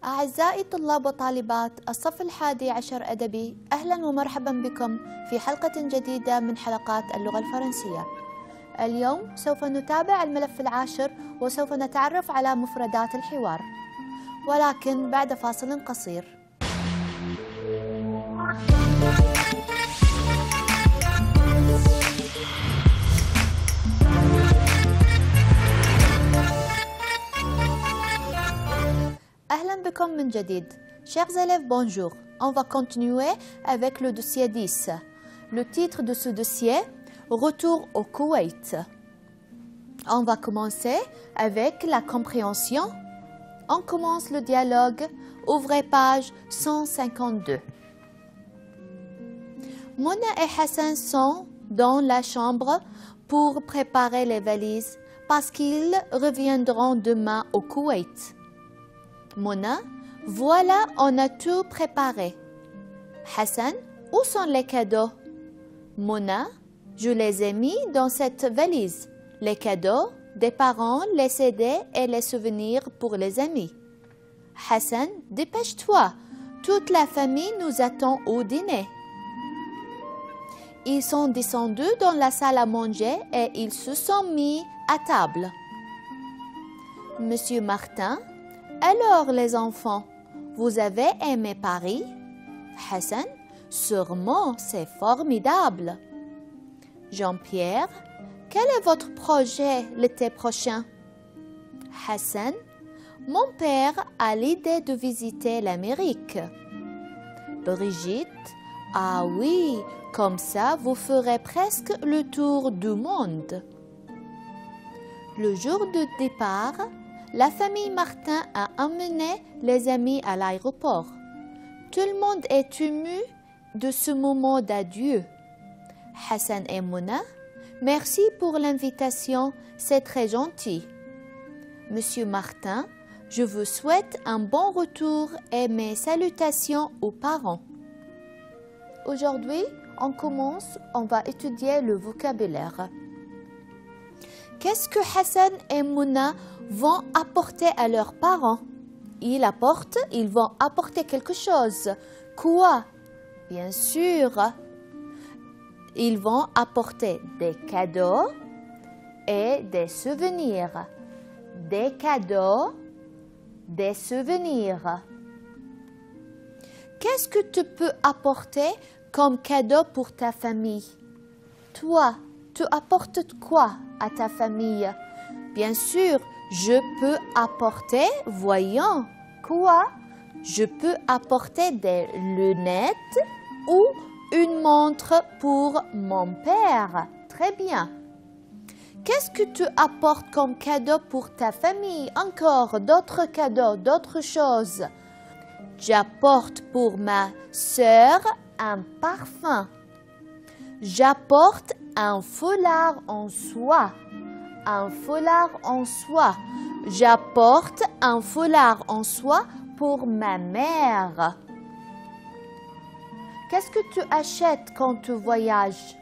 أعزائي طلاب وطالبات الصف 11 أدبي، أهلا ومرحبا بكم في حلقة جديدة من حلقات اللغة الفرنسية. اليوم سوف نتابع الملف 10 وسوف نتعرف على مفردات الحوار، ولكن بعد فاصل قصير. أهلا بكم من جديد. Chers élèves, bonjour. On va continuer avec le dossier 10. Le titre de ce dossier, Retour au Koweït. On va commencer avec la compréhension. On commence le dialogue. Ouvrez page 152. Mona et Hassan sont dans la chambre pour préparer les valises parce qu'ils reviendront demain au Koweït. Mona, voilà, on a tout préparé. Hassan, où sont les cadeaux? Mona, je les ai mis dans cette valise. Les cadeaux, des parents, les CD et les souvenirs pour les amis. Hassan, dépêche-toi. Toute la famille nous attend au dîner. Ils sont descendus dans la salle à manger et ils se sont mis à table. Monsieur Martin, alors les enfants, vous avez aimé Paris? Hassan, sûrement, c'est formidable. Jean-Pierre, quel est votre projet l'été prochain? Hassan, mon père a l'idée de visiter l'Amérique. Brigitte, ah oui, comme ça vous ferez presque le tour du monde. Le jour de départ, la famille Martin a emmené les amis à l'aéroport. Tout le monde est ému de ce moment d'adieu. Hassan et Mona, merci pour l'invitation, c'est très gentil. Monsieur Martin, je vous souhaite un bon retour et mes salutations aux parents. Aujourd'hui, on va étudier le vocabulaire. Qu'est-ce que Hassan et Mona vont apporter à leurs parents? Ils vont apporter quelque chose. Quoi? Bien sûr, ils vont apporter des cadeaux et des souvenirs. Des cadeaux, des souvenirs. Qu'est-ce que tu peux apporter comme cadeau pour ta famille? Toi, tu apportes quoi à ta famille? Bien sûr, je peux apporter, voyons, quoi? Je peux apporter des lunettes ou une montre pour mon père. Très bien. Qu'est-ce que tu apportes comme cadeau pour ta famille? Encore d'autres cadeaux, d'autres choses. J'apporte pour ma sœur un parfum. J'apporte un foulard en soie. Un foulard en soie. J'apporte un foulard en soie pour ma mère. Qu'est-ce que tu achètes quand tu voyages?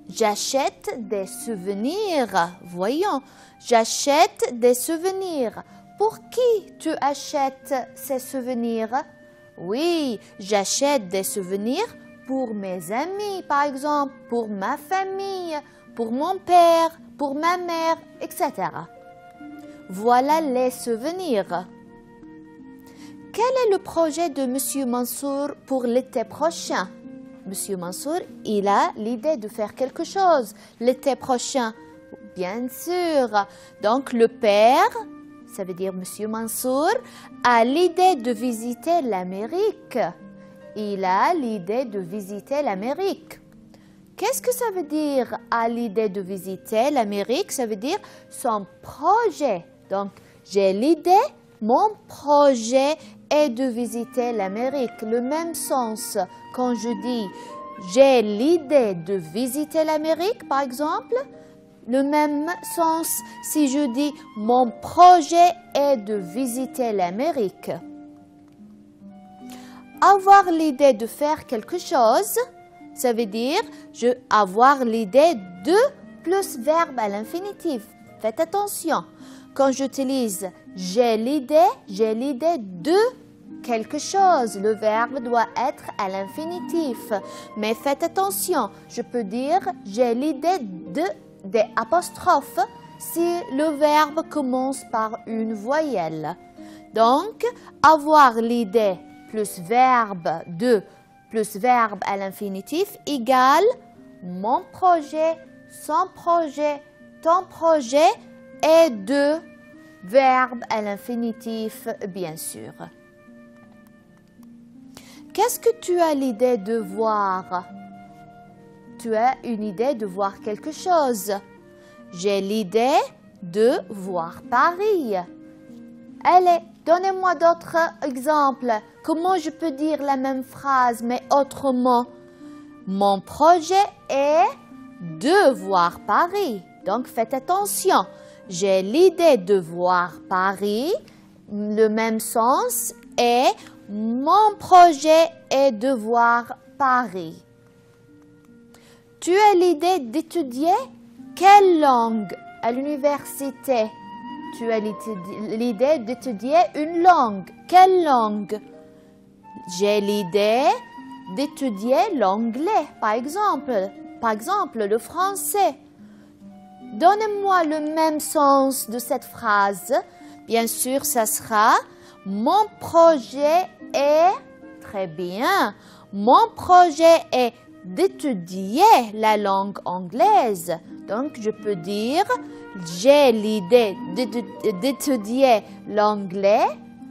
J'achète des souvenirs. Voyons, j'achète des souvenirs. Pour qui tu achètes ces souvenirs? Oui, j'achète des souvenirs pour mes amis, par exemple, pour ma famille, pour mon père, pour ma mère, etc. Voilà les souvenirs. Quel est le projet de M. Mansour pour l'été prochain? M. Mansour, il a l'idée de faire quelque chose l'été prochain. Bien sûr. Donc, le père, ça veut dire M. Mansour, a l'idée de visiter l'Amérique. Il a l'idée de visiter l'Amérique. Qu'est-ce que ça veut dire à l'idée de visiter l'Amérique? Ça veut dire son projet. Donc, j'ai l'idée, mon projet est de visiter l'Amérique. Le même sens quand je dis j'ai l'idée de visiter l'Amérique, par exemple. Le même sens si je dis mon projet est de visiter l'Amérique. avoir l'idée de faire quelque chose, ça veut dire avoir l'idée de plus verbe à l'infinitif. Faites attention. Quand j'utilise j'ai l'idée de quelque chose. Le verbe doit être à l'infinitif. Mais faites attention, je peux dire j'ai l'idée des apostrophes si le verbe commence par une voyelle. Donc, avoir l'idée plus verbe de plus verbe à l'infinitif égale mon projet, son projet, ton projet et de verbe à l'infinitif, bien sûr. Qu'est-ce que tu as l'idée de voir? Tu as une idée de voir quelque chose. J'ai l'idée de voir Paris. Allez, donnez-moi d'autres exemples. Comment je peux dire la même phrase, mais autrement? Mon projet est de voir Paris. Donc, faites attention. J'ai l'idée de voir Paris. Le même sens est mon projet est de voir Paris. Tu as l'idée d'étudier quelle langue à l'université? Tu as l'idée d'étudier une langue. Quelle langue? J'ai l'idée d'étudier l'anglais, par exemple. Par exemple, le français. Donnez-moi le même sens de cette phrase. Bien sûr, ça sera mon projet est, très bien, mon projet est d'étudier la langue anglaise. Donc, je peux dire, j'ai l'idée d'étudier l'anglais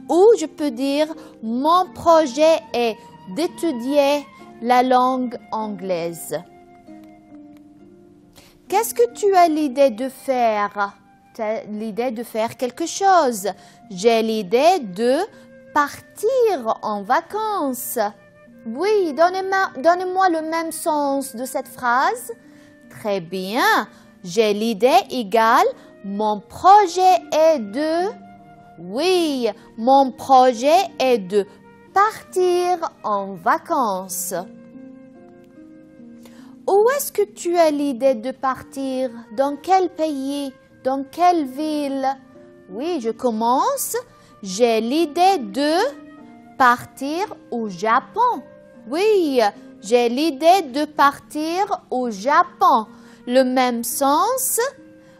ou je peux dire, mon projet est d'étudier la langue anglaise. Qu'est-ce que tu as l'idée de faire? Tu as l'idée de faire quelque chose. J'ai l'idée de partir en vacances. Oui, donnez-moi le même sens de cette phrase. Très bien. J'ai l'idée égale mon projet est de... Oui, mon projet est de partir en vacances. Où est-ce que tu as l'idée de partir? Dans quel pays? Dans quelle ville? Oui, je commence. J'ai l'idée de partir au Japon. Oui, j'ai l'idée de partir au Japon. Le même sens,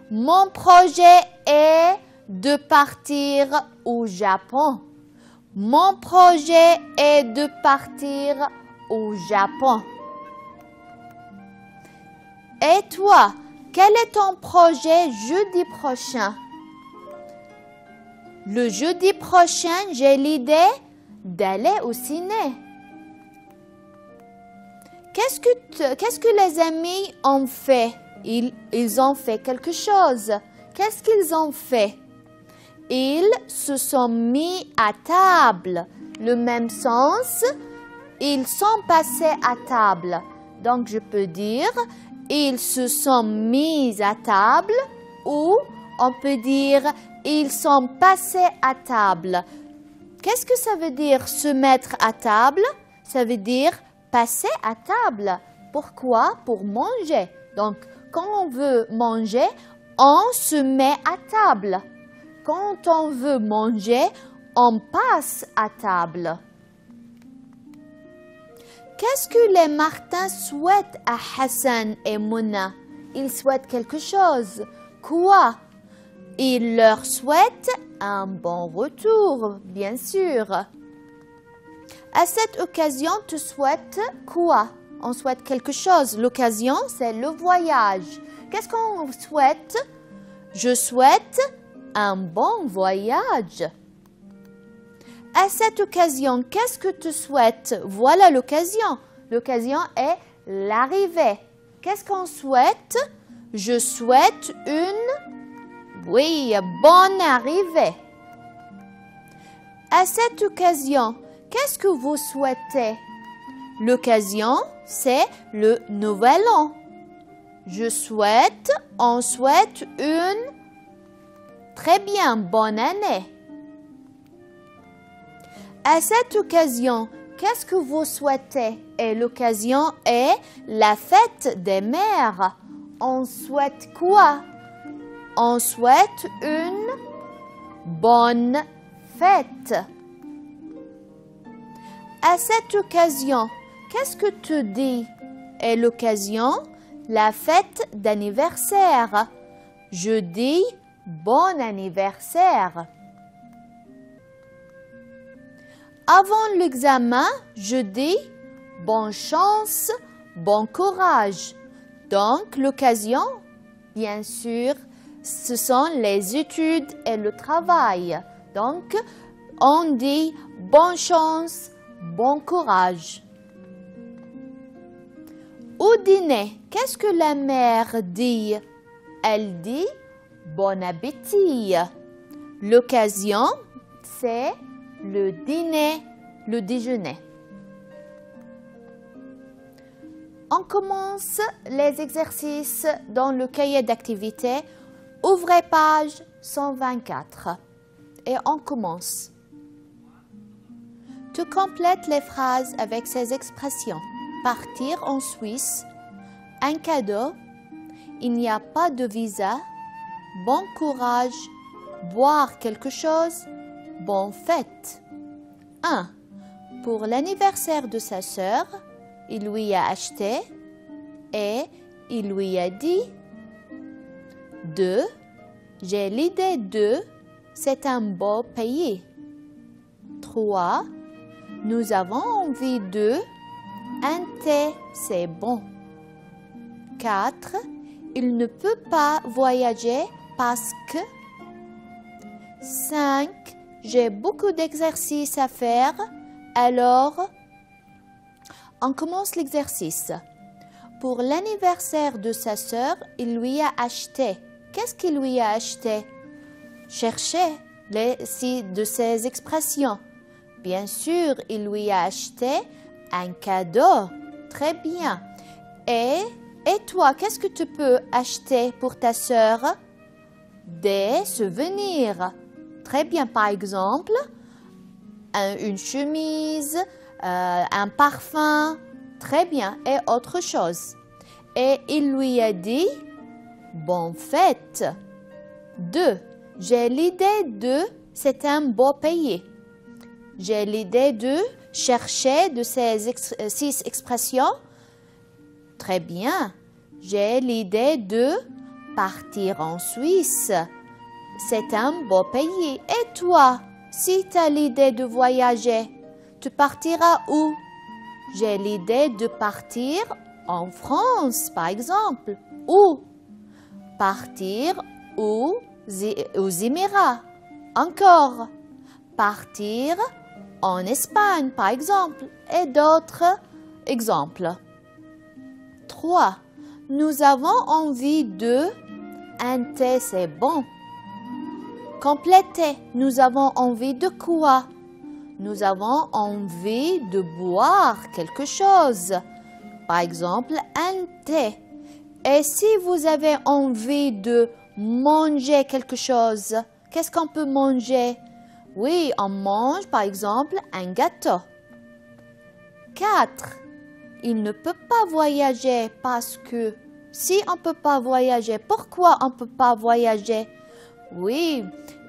mon projet est de partir au Japon. Mon projet est de partir au Japon. Et toi, quel est ton projet jeudi prochain? Le jeudi prochain, j'ai l'idée d'aller au ciné. Qu'est-ce que les amis ont fait? Ils ont fait quelque chose. Qu'est-ce qu'ils ont fait? Ils se sont mis à table. Le même sens, ils sont passés à table. Donc, je peux dire, ils se sont mis à table ou on peut dire, ils sont passés à table. Qu'est-ce que ça veut dire se mettre à table? Ça veut dire passer à table. Pourquoi? Pour manger. Donc, quand on veut manger, on se met à table. Quand on veut manger, on passe à table. Qu'est-ce que les Martins souhaitent à Hassan et Mouna? Ils souhaitent quelque chose. Quoi? Ils leur souhaitent un bon retour, bien sûr. À cette occasion, tu souhaites quoi? On souhaite quelque chose. L'occasion, c'est le voyage. Qu'est-ce qu'on souhaite? Je souhaite un bon voyage. À cette occasion, qu'est-ce que tu souhaites? Voilà l'occasion. L'occasion est l'arrivée. Qu'est-ce qu'on souhaite? Je souhaite une, oui, bonne arrivée. À cette occasion, qu'est-ce que vous souhaitez? L'occasion, c'est le nouvel an. On souhaite une très bien bonne année. À cette occasion, qu'est-ce que vous souhaitez? Et l'occasion est la fête des mères. On souhaite quoi? On souhaite une bonne fête. À cette occasion, qu'est-ce que tu dis? Et l'occasion, la fête d'anniversaire. Je dis bon anniversaire. Avant l'examen, je dis bonne chance, bon courage. Donc, l'occasion, bien sûr, ce sont les études et le travail. Donc, on dit bonne chance, bon courage. Au dîner, qu'est-ce que la mère dit? Elle dit bon appétit. L'occasion, c'est le dîner, le déjeuner. On commence les exercices dans le cahier d'activité. Ouvrez page 124 et on commence. Tu complètes les phrases avec ces expressions. Partir en Suisse, un cadeau, il n'y a pas de visa, bon courage, boire quelque chose, bonne fête. 1. Pour l'anniversaire de sa sœur, il lui a acheté et il lui a dit. 2. J'ai l'idée de, c'est un beau pays. 3. Nous avons envie de, un thé, c'est bon. 4. Il ne peut pas voyager parce que. 5. J'ai beaucoup d'exercices à faire, alors on commence l'exercice. Pour l'anniversaire de sa sœur, il lui a acheté. Qu'est-ce qu'il lui a acheté? Cherchez de ces expressions. Bien sûr, il lui a acheté un cadeau. Très bien. Et toi, qu'est-ce que tu peux acheter pour ta sœur? Des souvenirs. Très bien, par exemple, une chemise, un parfum. Très bien. Et autre chose. Et il lui a dit, bonne fête. 2. J'ai l'idée de, c'est un beau pays. J'ai l'idée de chercher de ces 6 expressions. Très bien. J'ai l'idée de partir en Suisse. C'est un beau pays. Et toi, si tu as l'idée de voyager, tu partiras où? J'ai l'idée de partir en France, par exemple. Où? Partir aux Émirats. Encore. Partir en Espagne, par exemple. Et d'autres exemples. 3. Nous avons envie de, un thé, c'est bon. Complétez. Nous avons envie de quoi? Nous avons envie de boire quelque chose. Par exemple, un thé. Et si vous avez envie de manger quelque chose, qu'est-ce qu'on peut manger? Oui, on mange par exemple un gâteau. 4. Il ne peut pas voyager parce que... Si on ne peut pas voyager, pourquoi on ne peut pas voyager? Oui,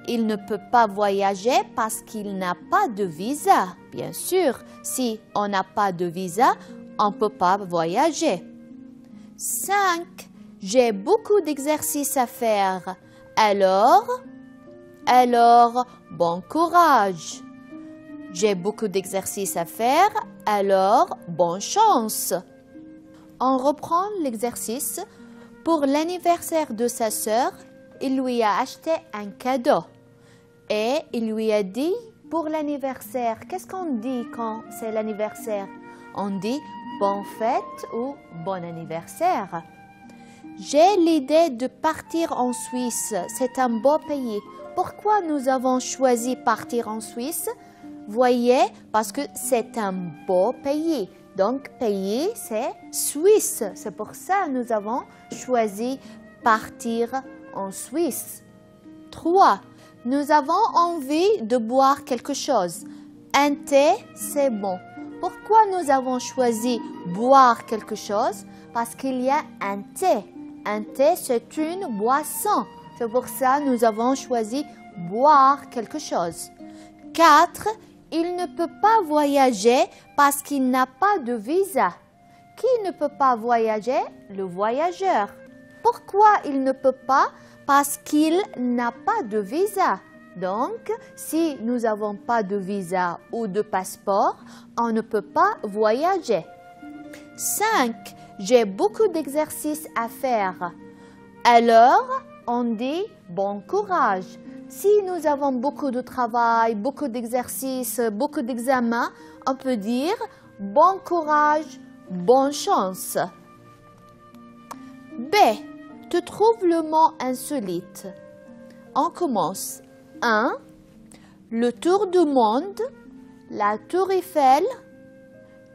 il ne peut pas voyager parce qu'il n'a pas de visa. Bien sûr, si on n'a pas de visa, on ne peut pas voyager. 5. J'ai beaucoup d'exercices à faire. Alors, bon courage. J'ai beaucoup d'exercices à faire, alors bonne chance. On reprend l'exercice. Pour l'anniversaire de sa sœur, il lui a acheté un cadeau. Et il lui a dit, pour l'anniversaire, qu'est-ce qu'on dit quand c'est l'anniversaire? On dit bonne fête ou bon anniversaire. J'ai l'idée de partir en Suisse. C'est un beau pays. Pourquoi nous avons choisi partir en Suisse? Voyez, parce que c'est un beau pays. Donc, pays, c'est Suisse. C'est pour ça que nous avons choisi partir en Suisse. 3. Nous avons envie de boire quelque chose. Un thé, c'est bon. Pourquoi nous avons choisi boire quelque chose? Parce qu'il y a un thé. Un thé, c'est une boisson. C'est pour ça que nous avons choisi boire quelque chose. 4. Il ne peut pas voyager parce qu'il n'a pas de visa. Qui ne peut pas voyager? Le voyageur. Pourquoi il ne peut pas? Parce qu'il n'a pas de visa. Donc, si nous n'avons pas de visa ou de passeport, on ne peut pas voyager. 5. J'ai beaucoup d'exercices à faire. Alors, on dit bon courage. Si nous avons beaucoup de travail, beaucoup d'exercices, beaucoup d'examens, on peut dire bon courage, bonne chance. B. Tu trouves le mot insolite. On commence. 1. Le tour du monde, la tour Eiffel,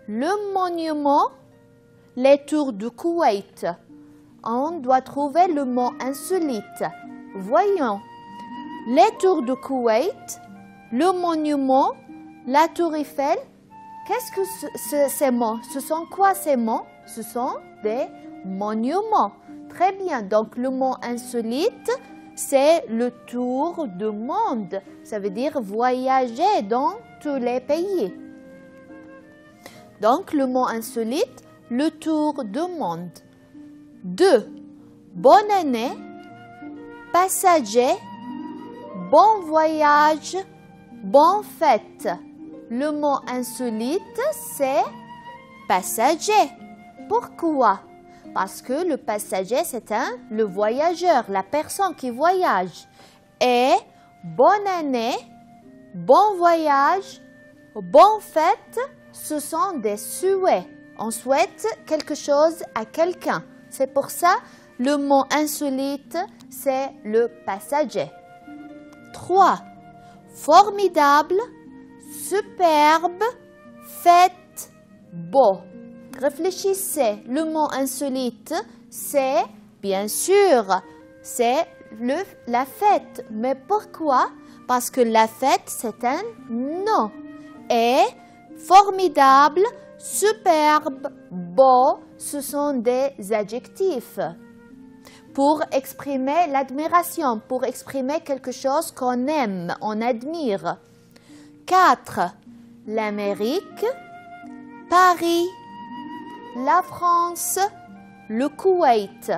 le monument, les tours du Koweït. On doit trouver le mot insolite. Voyons. Les tours du Koweït, le monument, la tour Eiffel. Qu'est-ce que ces mots? Ce sont quoi ces mots? Ce sont des monuments. Très bien. Donc, le mot insolite, c'est le tour du monde. Ça veut dire voyager dans tous les pays. Donc, le mot insolite, le tour du monde. 2. Bonne année, passager, bon voyage, bonne fête. Le mot insolite, c'est passager. Pourquoi? Parce que le passager, c'est le voyageur, la personne qui voyage. Et bonne année, bon voyage, bonne fête, ce sont des souhaits. On souhaite quelque chose à quelqu'un. C'est pour ça, le mot insolite, c'est le passager. 3. Formidable, superbe, fête, beau. Réfléchissez, le mot insolite, c'est, bien sûr, c'est la fête. Mais pourquoi? Parce que la fête, c'est un nom. Et formidable, superbe, beau, ce sont des adjectifs pour exprimer l'admiration, pour exprimer quelque chose qu'on aime, on admire. 4. L'Amérique, Paris, la France, le Koweït.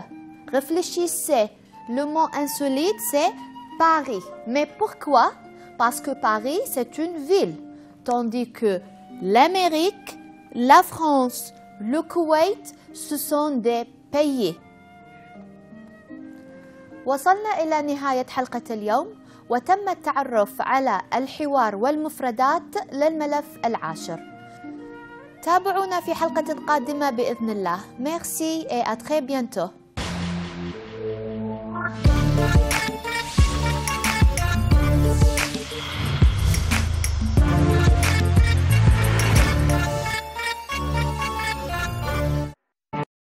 Réfléchissez, le mot insolite, c'est Paris. Mais pourquoi? Parce que Paris, c'est une ville, tandis que l'Amérique, la France, le Koweït, ce sont des pays. وصلنا إلى نهاية حلقة اليوم وتم التعرف على الحوار والمفردات للملف 10. تابعونا في حلقة قادمة بإذن الله. Merci et à très bientôt.